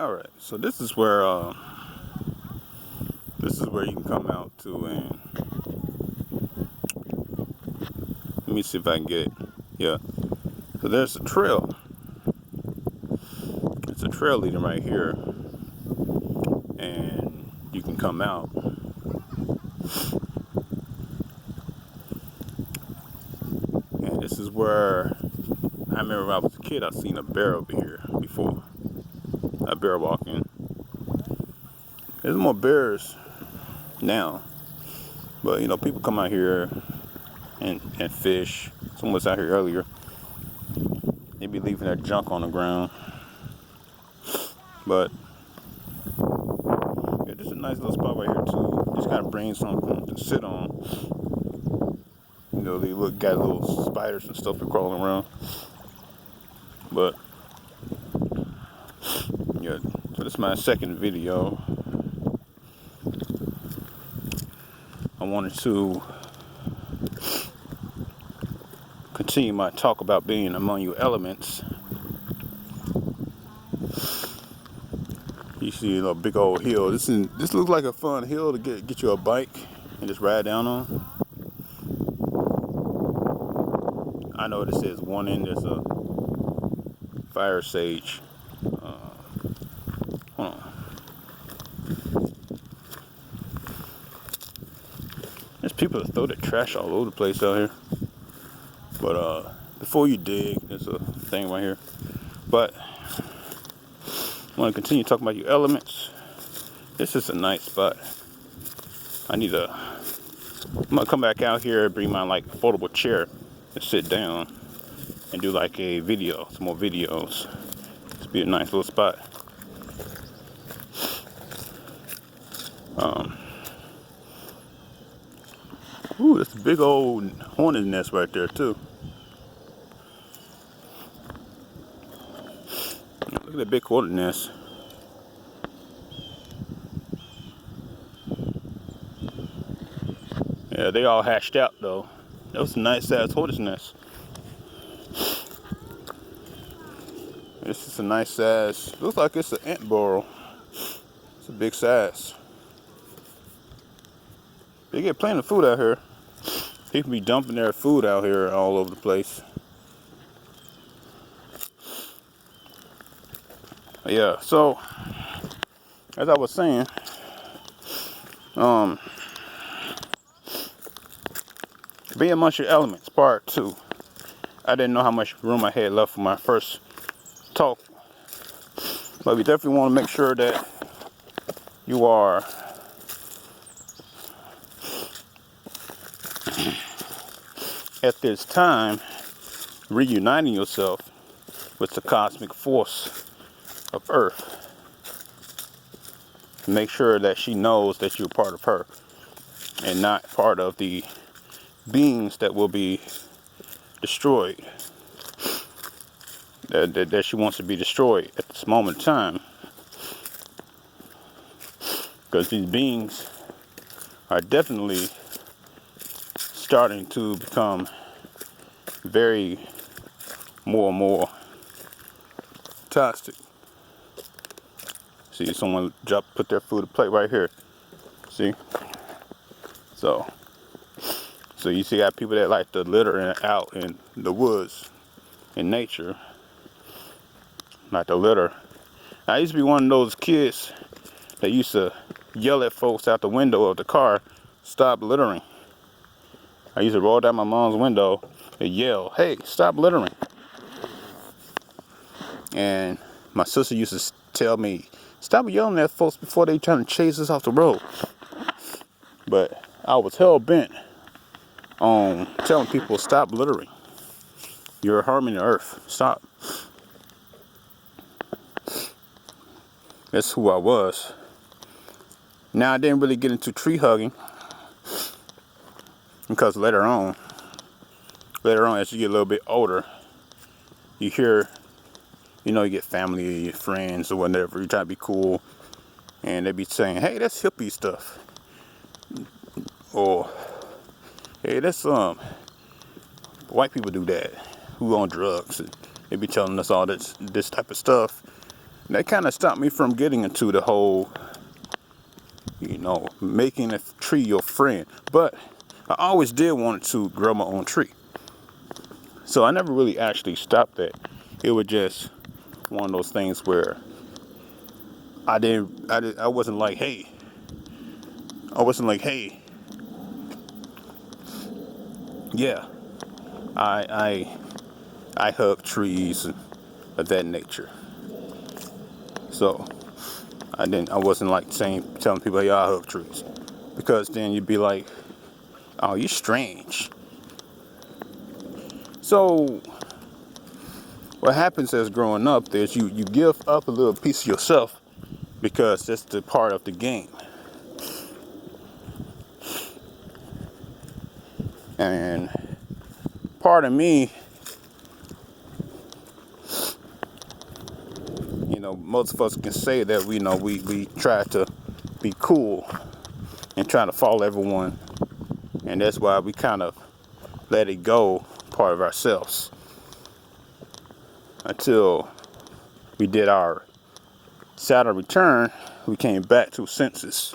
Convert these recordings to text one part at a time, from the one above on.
All right, so this is where you can come out to, and let me see if I can get it. Yeah, so there's a trail. It's a trail leading right here, and you can come out. And this is where I remember when I was a kid. I seen a bear over here before. A bear walking. There's more bears now, but people come out here and fish. Someone was out here earlier. They be leaving their junk on the ground. But yeah, this is a nice little spot right here too. Just gotta bring something to sit on. They got little spiders and stuff that crawling around. But yeah, so this is my second video. I wanted to continue my talk about being among your elements. You see a big old hill. This looks like a fun hill to get you a bike and just ride down on. I know this says one end there's a fire sage. Hold on. There's people that throw their trash all over the place out here. But before you dig, there's a thing right here. But I want to continue talking about your elements. This is a nice spot. I'm gonna come back out here and bring my foldable chair and sit down and do a video, some more videos. This be a nice little spot. Ooh, that's a big old hornet nest right there too. Look at that big hornet nest. Yeah, they all hatched out though. That was a nice ass hornet nest. This is a nice size. Looks like it's an ant burrow. It's a big size. They get plenty of food out here. People be dumping their food out here all over the place. Yeah, so as I was saying, be amongst your elements, part 2. I didn't know how much room I had left for my first talk, but we definitely want to make sure that you are at this time reuniting yourself with the cosmic force of Earth. Make sure that she knows that you're part of her and not part of the beings that will be destroyed, that she wants to be destroyed at this moment in time, because these beings are definitely starting to become very more and more toxic. See, someone put their food plate right here. See? So you see, got people that like to litter out in the woods, in nature, not to litter. I used to be one of those kids that used to yell at folks out the window of the car, "Stop littering." I used to roll down my mom's window and yell, "Hey, stop littering." And my sister used to tell me, "Stop yelling at folks before they trying to chase us off the road." But I was hell bent on telling people, stop littering. You're harming the earth. Stop. That's who I was. Now, I didn't really get into tree hugging because later on, as you get a little bit older, you hear, you get family, friends, or whatever. You try to be cool, and they be saying, "Hey, that's hippie stuff," or "Hey, that's white people do that, who on drugs." And they be telling us all this type of stuff, that kind of stopped me from getting into the whole, making a tree your friend. But I always did want to grow my own tree. So I never really actually stopped that. It was just one of those things where I wasn't like, hey, yeah, I hug trees and of that nature. So I wasn't like telling people, hey, I hug trees, because then you'd be like, oh, you're strange. So what happens as growing up is you give up a little piece of yourself, because that's the part of the game. And part of me, most of us can say that we try to be cool and try to follow everyone, and that's why we kind of let it go, part of ourselves, until we did our Saturn return. We came back to senses,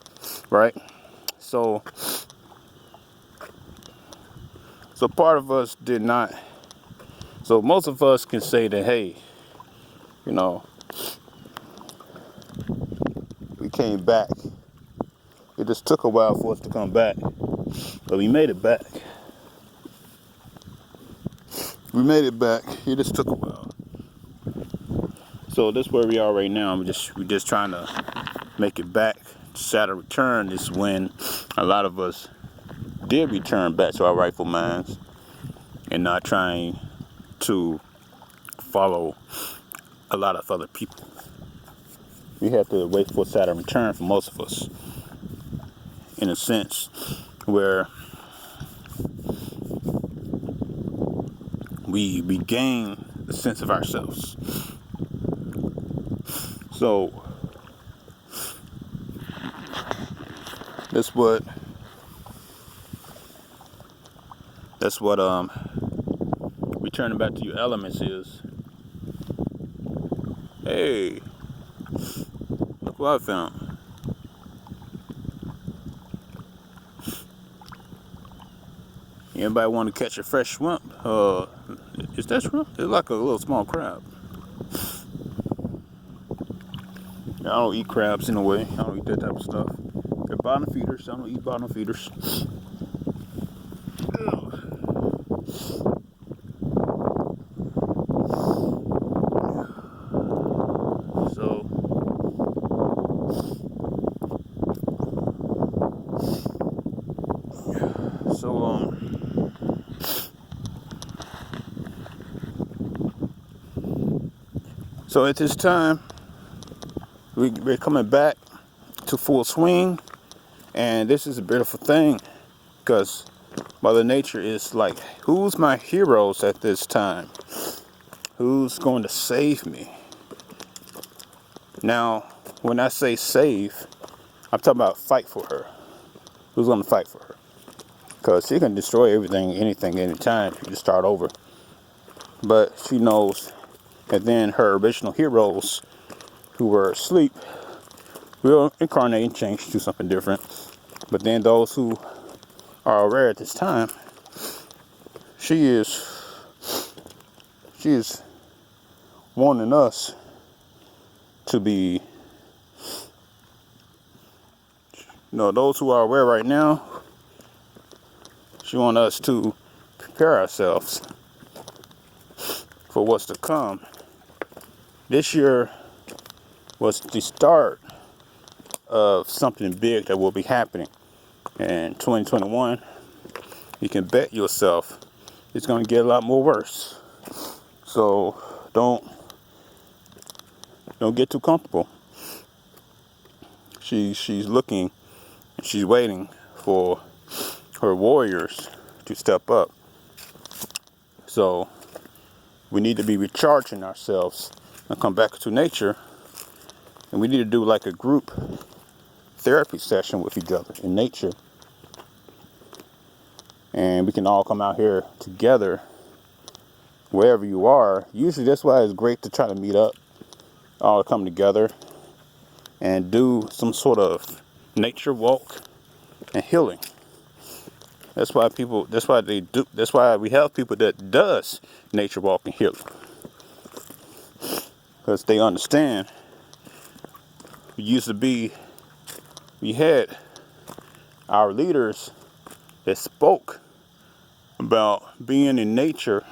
right? So part of us did not. So most of us can say that, hey, we came back. It just took a while for us to come back, but we made it back. It just took a while. So that's where we are right now. We're just trying to make it back. Saturn return is when a lot of us did return back to our rightful minds, and not trying to follow a lot of other people. We had to wait for Saturn return for most of us, in a sense, where we gain a sense of ourselves. So that's what returning back to your elements is. Hey, look what I found. Anybody want to catch a fresh shrimp? Is that shrimp? It's like a little small crab. I don't eat crabs in a way. I don't eat that type of stuff. They're bottom feeders. I don't eat bottom feeders. So at this time, we're coming back to full swing, and this is a beautiful thing, because Mother Nature is like, who's my heroes at this time? Who's going to save me? Now, when I say save, I'm talking about fight for her. Who's going to fight for her? Because she can destroy everything, anything, anytime. You just start over. But she knows that then her original heroes who were asleep will incarnate and change to something different. But then those who are aware at this time, she is wanting us to be, those who are aware right now, she wants us to prepare ourselves for what's to come. This year was the start of something big that will be happening. And 2021, you can bet yourself it's going to get a lot more worse. So don't get too comfortable. She's looking, and she's waiting for her warriors to step up. So we need to be recharging ourselves and come back to nature. And we need to do like a group therapy session with each other in nature. And we can all come out here together, wherever you are. Usually that's why it's great to try to meet up all come together and do some sort of nature walk and healing. That's why we have people that does nature walk and healing. Because they understand we had our leaders that spoke about being in nature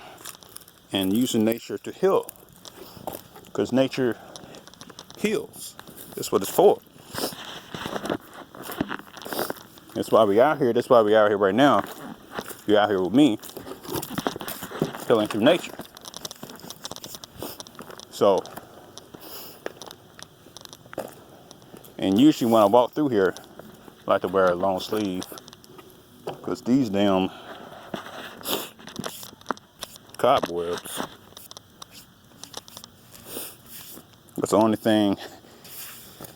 and using nature to heal. Because nature heals. That's what it's for. That's why we out here. That's why we out here right now. You out here with me, healing through nature. So, and usually when I walk through here, I like to wear a long sleeve, because these damn cobwebs. That's the only thing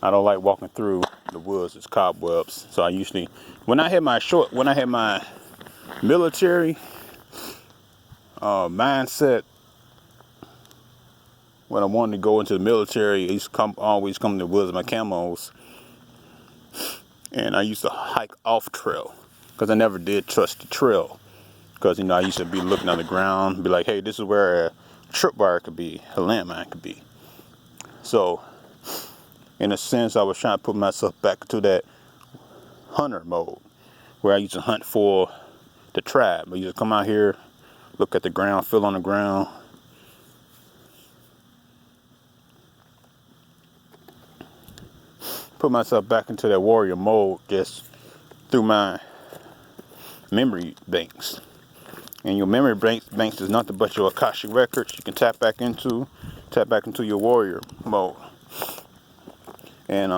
I don't like walking through the woods is cobwebs. So I usually, when I had my military mindset, when I wanted to go into the military, I used to always come to the woods with my camos, and I used to hike off trail because I never did trust the trail. Because I used to be looking on the ground, be like, hey, this is where a tripwire could be, a landmine could be. So, in a sense, I was trying to put myself back to that hunter mode, where I used to hunt for the tribe. I used to come out here, look at the ground, feel on the ground. Put myself back into that warrior mode just through my memory banks. And your memory banks is nothing but your Akashic records. You can tap back into your warrior mode. And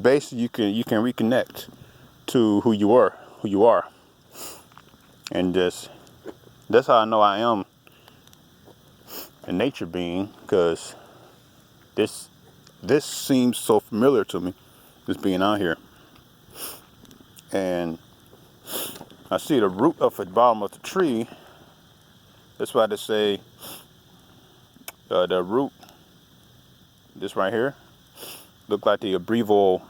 basically you can reconnect to who you are. And that's how I know I am a nature being, because this seems so familiar to me, just being out here. And I see the root of the bottom of the tree. That's why they say the root, this right here, look like the abreval.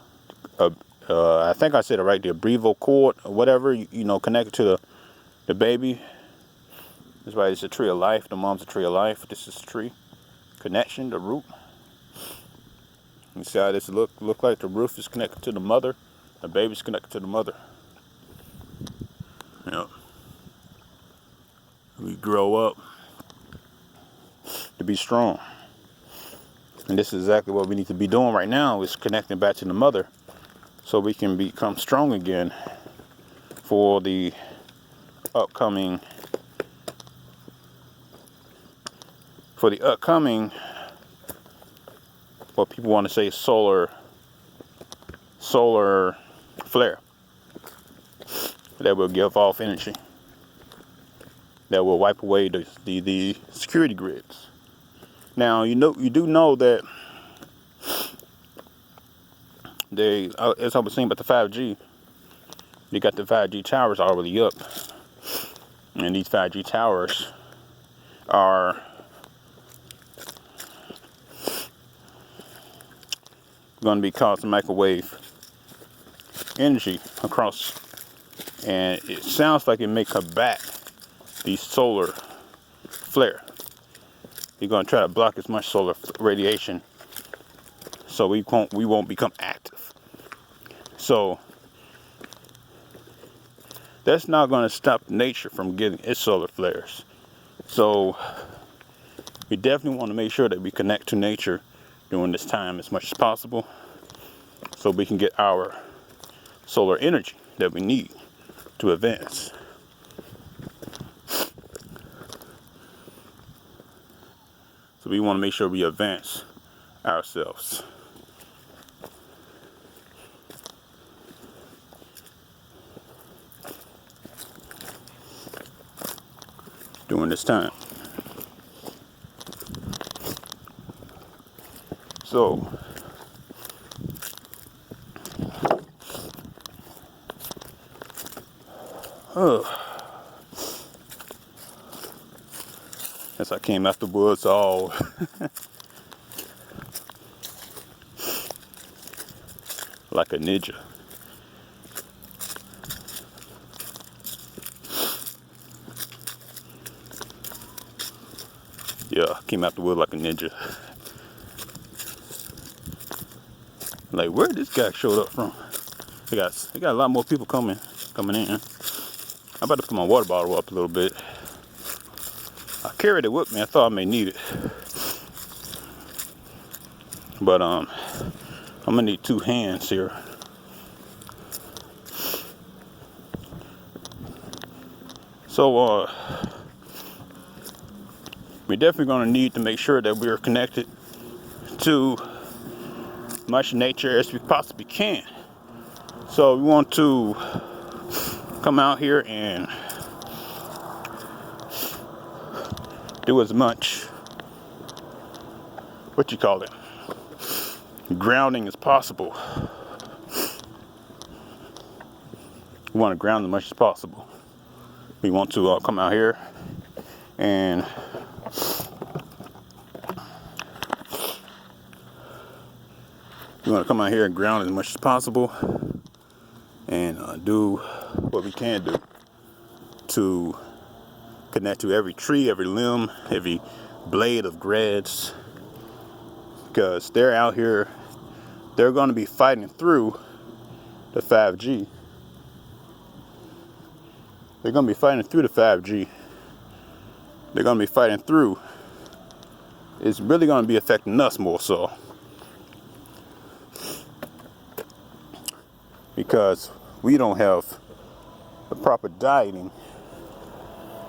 I think I said it right. The abreval cord or whatever, connected to the baby. That's why it's a tree of life. The mom's a tree of life. This is a tree connection, the root. You see how this look like? The root is connected to the mother. The baby's connected to the mother. Yep. We grow up to be strong. And this is exactly what we need to be doing right now, is connecting back to the mother, so we can become strong again for the upcoming what people want to say solar flare that will give off energy, that will wipe away the security grids. Now you do know that as I was saying about the 5G, they got the 5G towers already up, and these 5G towers are going to be causing microwave energy across, and it sounds like it may cut back the solar flare. You're going to try to block as much solar radiation so we won't become active. So that's not going to stop nature from getting its solar flares. So we definitely want to make sure that we connect to nature during this time as much as possible, so we can get our solar energy that we need to advance. So we want to make sure we advance ourselves. During this time. So As I came out the woods all like a ninja. Yeah, came out the wood like a ninja. Like, where did this guy showed up from? They got a lot more people coming in. I'm about to put my water bottle up a little bit. I carried it with me. I thought I may need it, but I'm gonna need 2 hands here. So we're definitely gonna need to make sure that we're connected to as much nature as we possibly can. So we want to come out here and do as much, what you call it, grounding as possible. We want to ground as much as possible. We want to come out here and ground as much as possible and do what we can do to connect to every tree, every limb, every blade of grass, because they're out here, they're going to be fighting through the 5G. They're going to be fighting through the 5G. They're going to be fighting through. It's really going to be affecting us more so, because we don't have the proper dieting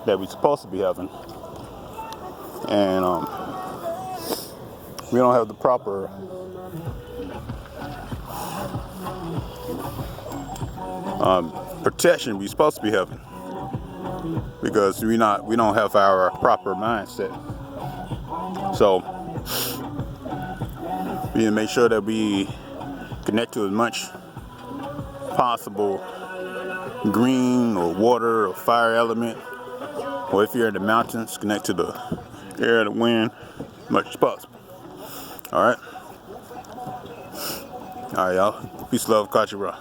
that we're supposed to be having, and we don't have the proper protection we're supposed to be having, because we don't have our proper mindset. So we need to make sure that we connect to as much possible green or water or fire element, or if you're in the mountains, connect to the air, the wind, as much as possible. All right, y'all. Peace, love, Kachira.